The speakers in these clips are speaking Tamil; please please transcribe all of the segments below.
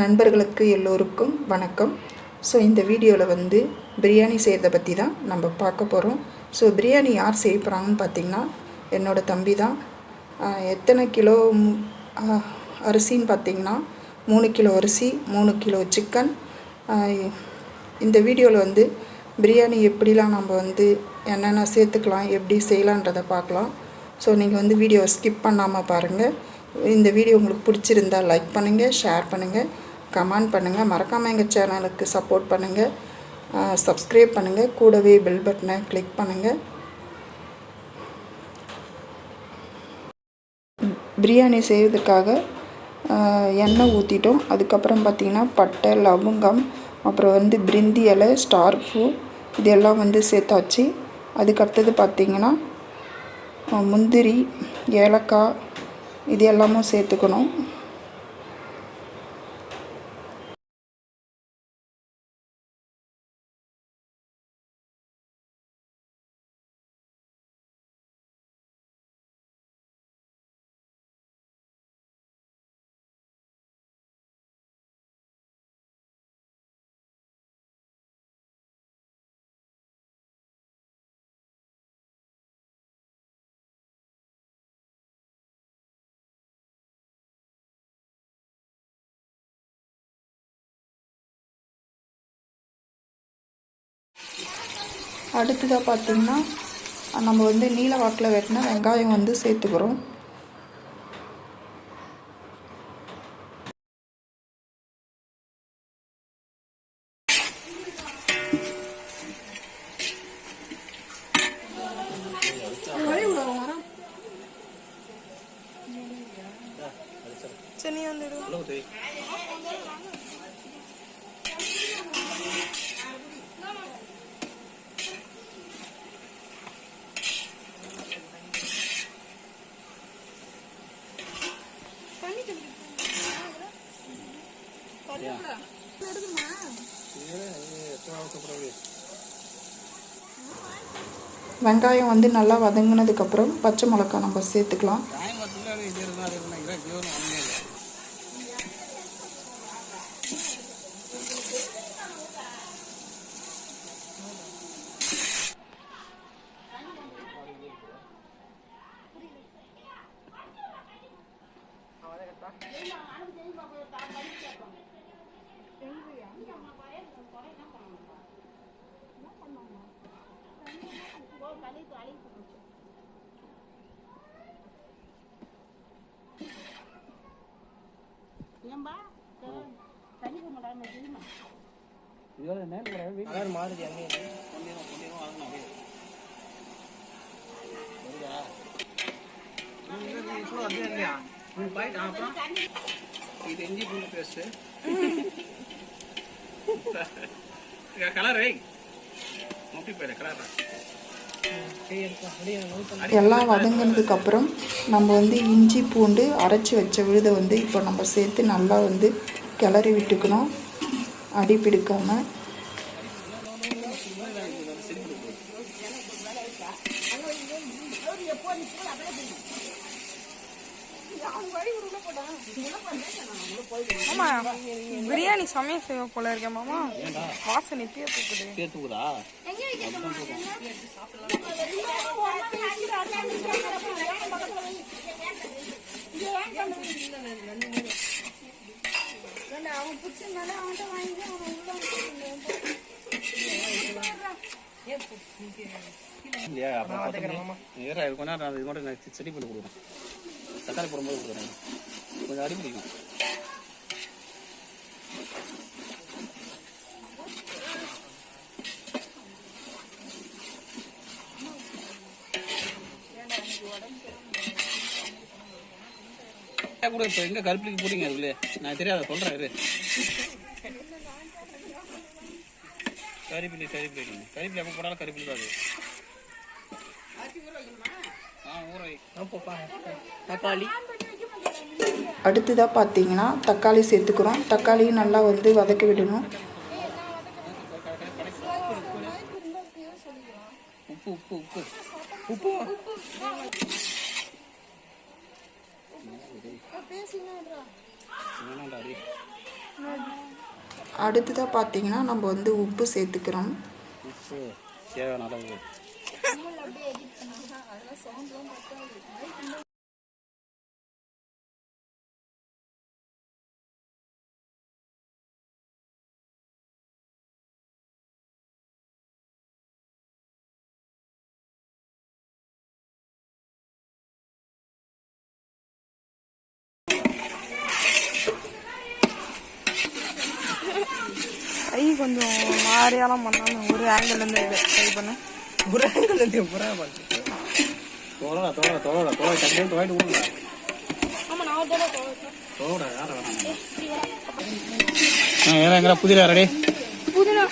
நண்பர்களுக்கு எல்லோருக்கும் வணக்கம். ஸோ இந்த வீடியோவில் வந்து பிரியாணி செய்கிறத பற்றி தான் நம்ம பார்க்க போகிறோம். ஸோ பிரியாணி யார் செய்ய போகிறாங்கன்னு பார்த்திங்கன்னா என்னோடய தம்பி தான். எத்தனை கிலோ அரிசின்னு பார்த்திங்கன்னா 3 கிலோ அரிசி, 3 கிலோ சிக்கன். இந்த வீடியோவில் வந்து பிரியாணி எப்படிலாம் நம்ம வந்து என்னென்ன சேர்த்துக்கலாம், எப்படி செய்யலான்றதை பார்க்கலாம். ஸோ நீங்கள் வந்து வீடியோவை ஸ்கிப் பண்ணாமல் பாருங்கள். இந்த வீடியோ உங்களுக்கு பிடிச்சிருந்தால் லைக் பண்ணுங்கள், ஷேர் பண்ணுங்கள், கமெண்ட் பண்ணுங்கள். மறக்காமல் எங்கள் சேனலுக்கு சப்போர்ட் பண்ணுங்கள், சப்ஸ்கிரைப் பண்ணுங்கள், கூடவே பெல் பட்டனை கிளிக் பண்ணுங்கள். பிரியாணி செய்வதற்காக எண்ணெய் ஊற்றிட்டோம். அதுக்கப்புறம் பார்த்திங்கன்னா பட்டை, லவங்கம், அப்புறம் வந்து பிரிந்தி இலை, ஸ்டார் பூ இதெல்லாம் வந்து சேர்த்தாச்சு. அதுக்கடுத்தது பார்த்திங்கன்னா முந்திரி, ஏலக்காய் இது எல்லாமும் சேர்த்துக்கணும். அடுத்ததாக பார்த்திங்கன்னா நம்ம வந்து நீல வாக்கில் வெட்டின வெங்காயம் வந்து சேர்த்துக்கிறோம். வெங்காயம் வந்து நல்லா வதங்கினதுக்கப்புறம் பச்சை மிளகாய் நம்ம சேர்த்துக்கலாம். இது இஞ்சி பூண்டு பேஸ்ட் கலர் எல்லாம் வதங்கினதுக்கப்புறம் நம்ம வந்து இஞ்சி பூண்டு அரைச்சி வச்ச விழுதை வந்து இப்போ நம்ம சேர்த்து நல்லா வந்து கிளறி விட்டுக்கணும், அடி பிடிக்காமல். மாமா பிரியாணி சமையல் செய்ய போல இருக்கேன் மாமா. வாசனை தூக்குதா? செடி பண்ணி கொடுக்குறேன். தக்காளி போடும்போது கொடுக்குறேன், கொஞ்சம் அடி பிடிக்கும். கூட இப்போ எங்கே கருப்பிலிக்கு போட்டிங்க அதுக்குள்ளே நான் தெரியாத சொல்கிறேன். கறிப்பிலி கறிப்பிலி எப்போ போனாலும் கறிப்பிலி தான் அது. தக்காளி அடுத்ததாக பார்த்தீங்கன்னா தக்காளி சேர்த்துக்கிறோம். தக்காளியும் நல்லா வந்து வதக்க விடணும். உப்பு உப்பு உப்பு உப்பு அடுத்ததாக பார்த்தீங்கன்னா நம்ம வந்து உப்பு சேர்த்துக்கிறோம். உப்பு தேவையான அளவு. கை கொஞ்சம் மாதிரியாலாம் பண்ணாம ஒரு ஆங்கிள்லேருந்து ட்ரை பண்ண. ஒரு ஆங்கிள் இருந்து புறா பார்த்து தோழா டக்குனு தோயிட்டு விடுங்க. தோடா யாரை வேணாம். வேற எங்கடா புதினா ரெடி? புதினா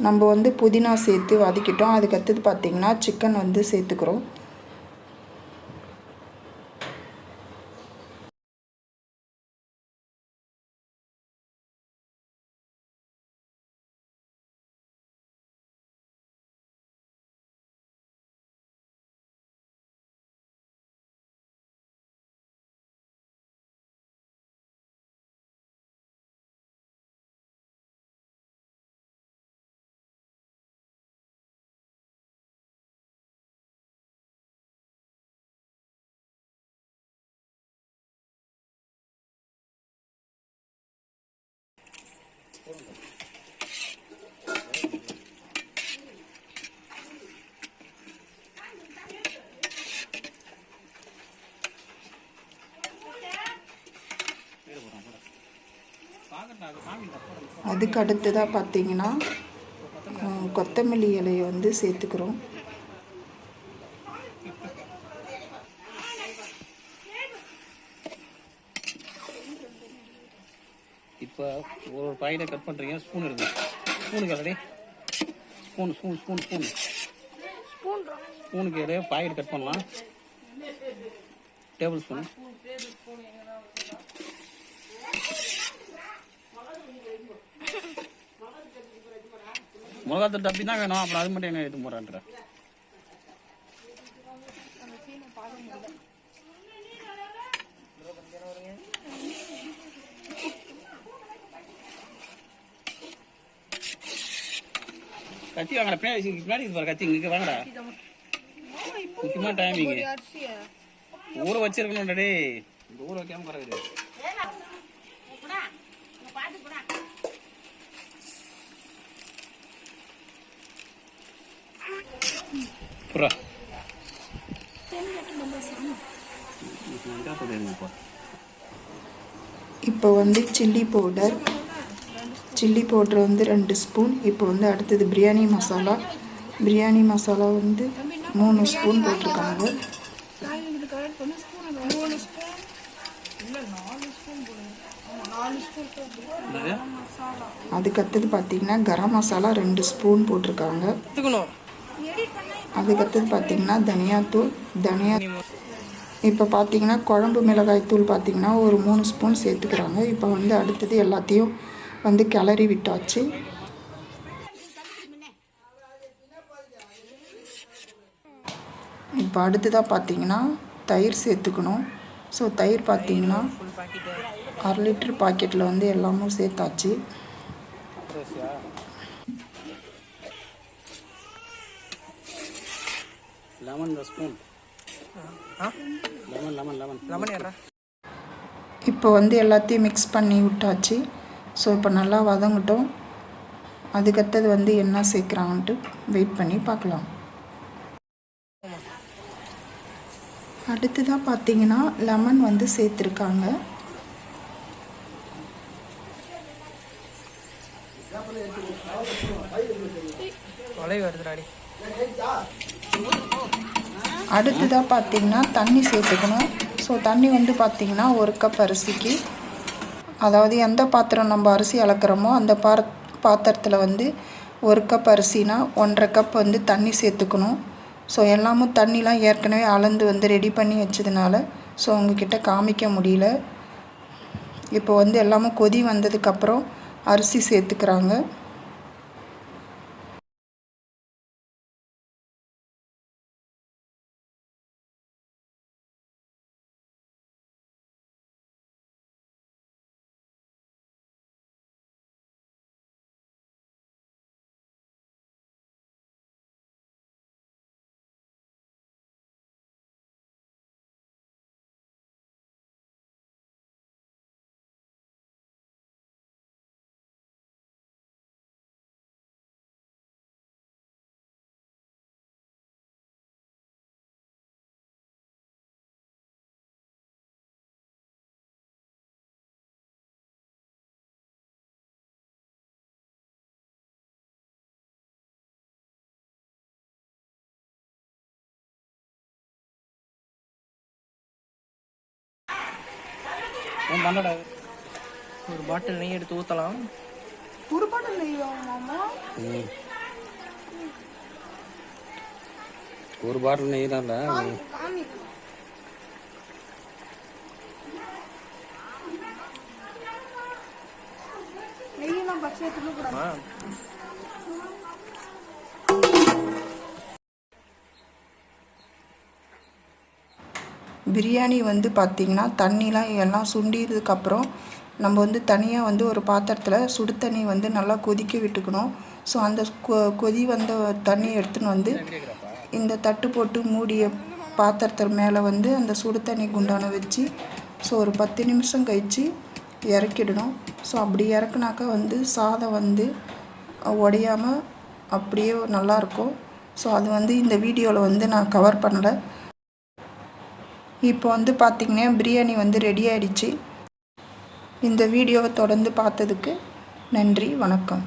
நம்ம வந்து புதினா சேர்த்து வதக்கிட்டோம். அதுக்கடுத்தது பார்த்திங்கன்னா சிக்கன் வந்து சேர்த்துக்கிறோம். அதுக்கு அடுத்ததாக பார்த்திங்கன்னா கொத்தமல்லி இலையை வந்து சேர்த்துக்கிறோம். இப்போ ஒரு பாயில கட் பண்ணுறீங்க. ஸ்பூன் இருக்கு. ஸ்பூனுக்கு ஆல்ரெடி ஸ்பூனுக்கு எடு. பாக்கெட் கட் பண்ணலாம். Table spoon. மிளகாத்தூள் டப்பி தான் வேணும். அப்புறம் அது மட்டும் எங்க இது போறான்ற கத்தி வாங்கடா. பின்னாடி பாரு கத்தி. இங்க வாங்கடா. முக்கியமா டைமிங் ஊற வச்சிருக்கணும். டே இந்த ஊற வைக்காம பரவாயில்ல. இப்போ வந்து சில்லி பவுடர் வந்து 2 ஸ்பூன். இப்போ வந்து அடுத்தது பிரியாணி மசாலா வந்து 3 ஸ்பூன் போட்டிருக்காங்க. அதுக்கடுத்தது பார்த்திங்கன்னா கரம் மசாலா 2 ஸ்பூன் போட்டிருக்காங்க. அதுக்கடுத்தது பார்த்திங்கன்னா தனியாத்தூள். இப்போ பார்த்திங்கன்னா குழம்பு மிளகாய் தூள் பார்த்திங்கன்னா ஒரு 3 ஸ்பூன் சேர்த்துக்கிறாங்க. இப்போ வந்து அடுத்தது எல்லாத்தையும் வந்து கிளறி விட்டாச்சு. இப்போ அடுத்ததாக பார்த்திங்கன்னா தயிர் சேர்த்துக்கணும். ஸோ தயிர் பார்த்திங்கன்னா 1/2 லிட்டர் பாக்கெட்டில் வந்து எல்லாமும் சேர்த்தாச்சு. இப்போ வந்து எல்லாத்தையும் மிக்ஸ் பண்ணி விட்டாச்சு. ஸோ இப்போ நல்லா வதங்கட்டும். அதுக்கடுத்தது வந்து என்ன சேர்க்குறாங்கன்ட்டு வெயிட் பண்ணி பார்க்கலாம். அடுத்ததாக பார்த்தீங்கன்னா லெமன் வந்து சேர்த்துருக்காங்க. அடுத்ததாக பார்த்திங்கன்னா தண்ணி சேர்த்துக்கணும். ஸோ தண்ணி வந்து பார்த்திங்கன்னா 1 கப் அரிசிக்கு, அதாவது எந்த பாத்திரம் நம்ம அரிசி அளக்குறோமோ அந்த பாத்திரத்தில் வந்து 1 கப் அரிசினா 1.5 கப் வந்து தண்ணி சேர்த்துக்கணும். ஸோ எல்லாமும் தண்ணிலாம் ஏற்கனவே அளந்து வந்து ரெடி பண்ணி வச்சதுனால ஸோ உங்ககிட்ட காமிக்க முடியல. இப்போ வந்து எல்லாமும் கொதி வந்ததுக்கப்புறம் அரிசி சேர்த்துக்கிறாங்க. பண்ணடா ஒரு பாட்டில் நெய் எடுத்து ஊற்றலாம். ஒரு பாட்டில் நெய் மாமா. ஒரு பாட்டில் நெய் தான். நெய்யெல்லாம் பச்சையாக தின்னக்கூடாது. பிரியாணி வந்து பார்த்திங்கன்னா தண்ணிலாம் எல்லாம் சுண்டியதுக்கப்புறம் நம்ம வந்து தனியாக வந்து ஒரு பாத்திரத்தில் சுடு தண்ணி வந்து நல்லா கொதிக்க விட்டுக்கணும். ஸோ அந்த கொதி வந்த தண்ணியை எடுத்துன்னு வந்து இந்த தட்டு போட்டு மூடிய பாத்திரத்தில் மேலே வந்து அந்த சுடு தண்ணி குண்டான வச்சு ஸோ ஒரு 10 நிமிஷம் கழித்து இறக்கிடணும். ஸோ அப்படி இறக்குனாக்கா வந்து சாதம் வந்து உடையாமல் அப்படியே நல்லாயிருக்கும். ஸோ அது வந்து இந்த வீடியோவில் வந்து நான் கவர் பண்ணலை. இப்போ வந்து பார்த்திங்கன்னா பிரியாணி வந்து ரெடி ஆகிடுச்சு. இந்த வீடியோவை தொடர்ந்து பார்த்ததுக்கு நன்றி, வணக்கம்.